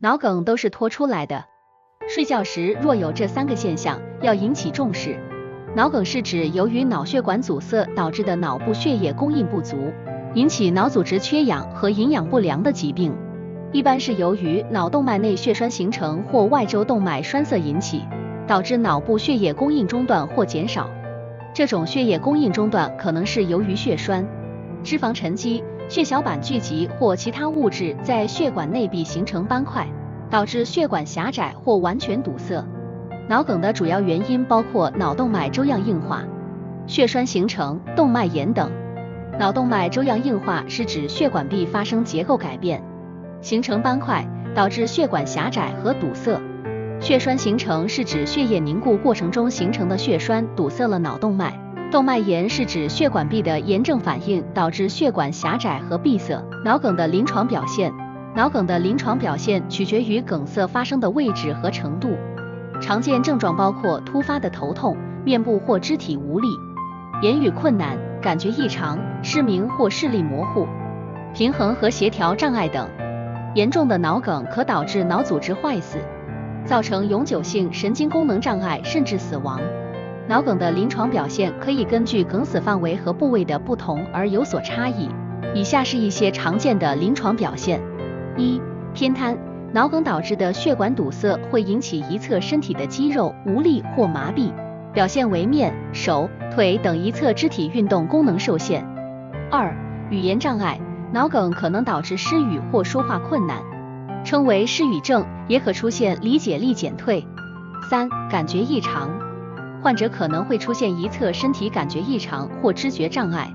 脑梗都是拖出来的。睡觉时若有这3个现象，要引起重视。脑梗是指由于脑血管阻塞导致的脑部血液供应不足，引起脑组织缺氧和营养不良的疾病，一般是由于脑动脉内血栓形成或外周动脉栓塞引起，导致脑部血液供应中断或减少。这种血液供应中断可能是由于血栓、脂肪沉积、血小板聚集或其他物质在血管内壁形成斑块，导致血管狭窄或完全堵塞。脑梗的主要原因包括脑动脉粥样硬化、血栓形成、动脉炎等。脑动脉粥样硬化是指血管壁发生结构改变，形成斑块，导致血管狭窄和堵塞。血栓形成是指血液凝固过程中形成的血栓堵塞了脑动脉。动脉炎是指血管壁的炎症反应导致血管狭窄和闭塞。脑梗的临床表现，脑梗的临床表现取决于梗塞发生的位置和程度。常见症状包括突发的头痛、面部或肢体无力、言语困难、感觉异常、失明或视力模糊、平衡和协调障碍等。严重的脑梗可导致脑组织坏死，造成永久性神经功能障碍甚至死亡。脑梗的临床表现可以根据梗死范围和部位的不同而有所差异。以下是一些常见的临床表现。1. 偏瘫。脑梗导致的血管堵塞会引起一侧身体的肌肉无力或麻痹，表现为面、手、腿等一侧肢体运动功能受限。2. 语言障碍。脑梗可能导致失语或说话困难，称为失语症，也可出现理解力减退。3. 感觉异常。患者可能会出现一侧身体感觉异常或知觉障碍，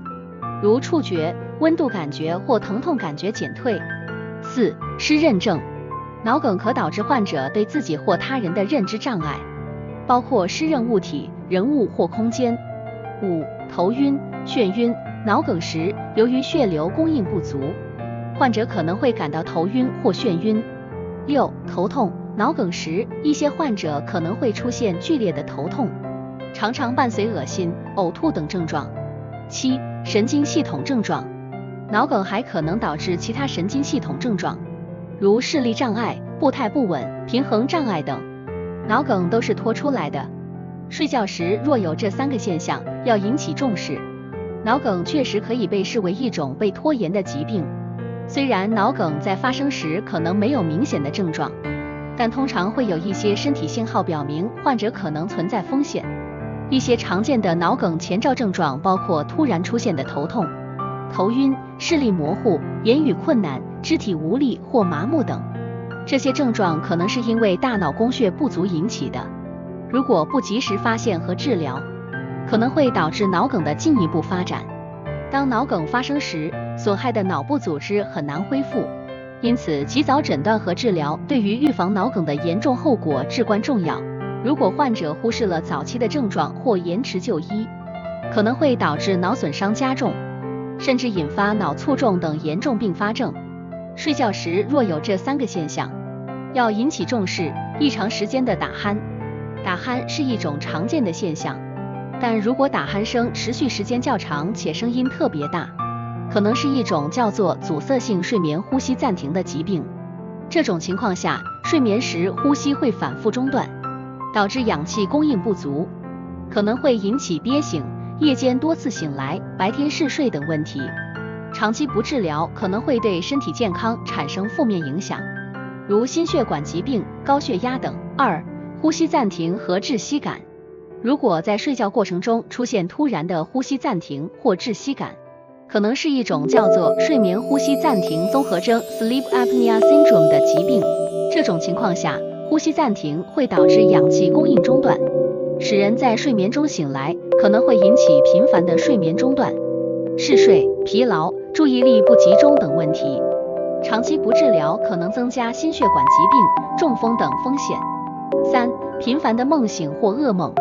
如触觉、温度感觉或疼痛感觉减退。4. 失认症。脑梗可导致患者对自己或他人的认知障碍，包括失认物体、人物或空间。5. 头晕、眩晕。脑梗时，由于血流供应不足，患者可能会感到头晕或眩晕。6. 头痛。脑梗时，一些患者可能会出现剧烈的头痛，常常伴随恶心、呕吐等症状。7. 神经系统症状。脑梗还可能导致其他神经系统症状，如视力障碍、步态不稳、平衡障碍等。脑梗都是拖出来的。睡觉时若有这3个现象，要引起重视。脑梗确实可以被视为一种被拖延的疾病，虽然脑梗在发生时可能没有明显的症状，但通常会有一些身体信号表明患者可能存在风险。一些常见的脑梗前兆症状包括突然出现的头痛、头晕、视力模糊、言语困难、肢体无力或麻木等。这些症状可能是因为大脑供血不足引起的，如果不及时发现和治疗，可能会导致脑梗的进一步发展。当脑梗发生时，损害的脑部组织很难恢复，因此及早诊断和治疗对于预防脑梗的严重后果至关重要。如果患者忽视了早期的症状或延迟就医，可能会导致脑损伤加重，甚至引发脑卒中等严重并发症。睡觉时若有这3个现象，要引起重视。异常时间的打鼾。打鼾是一种常见的现象，但如果打鼾声持续时间较长且声音特别大，可能是一种叫做阻塞性睡眠呼吸暂停的疾病。这种情况下，睡眠时呼吸会反复中断，导致氧气供应不足，可能会引起憋醒、夜间多次醒来、白天嗜睡等问题。长期不治疗可能会对身体健康产生负面影响，如心血管疾病、高血压等。2. 呼吸暂停和窒息感。如果在睡觉过程中出现突然的呼吸暂停或窒息感，可能是一种叫做睡眠呼吸暂停综合征 （Sleep Apnea Syndrome） 的疾病。这种情况下，呼吸暂停会导致氧气供应中断，使人在睡眠中醒来，可能会引起频繁的睡眠中断、嗜睡、疲劳、注意力不集中等问题。长期不治疗可能增加心血管疾病、中风等风险。3. 频繁的梦醒或噩梦。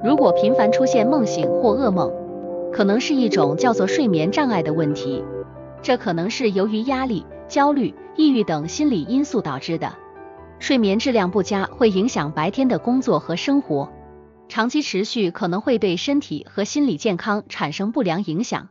如果频繁出现梦醒或噩梦，可能是一种叫做睡眠障碍的问题，这可能是由于压力、焦虑、抑郁等心理因素导致的。睡眠质量不佳会影响白天的工作和生活，长期持续可能会对身体和心理健康产生不良影响。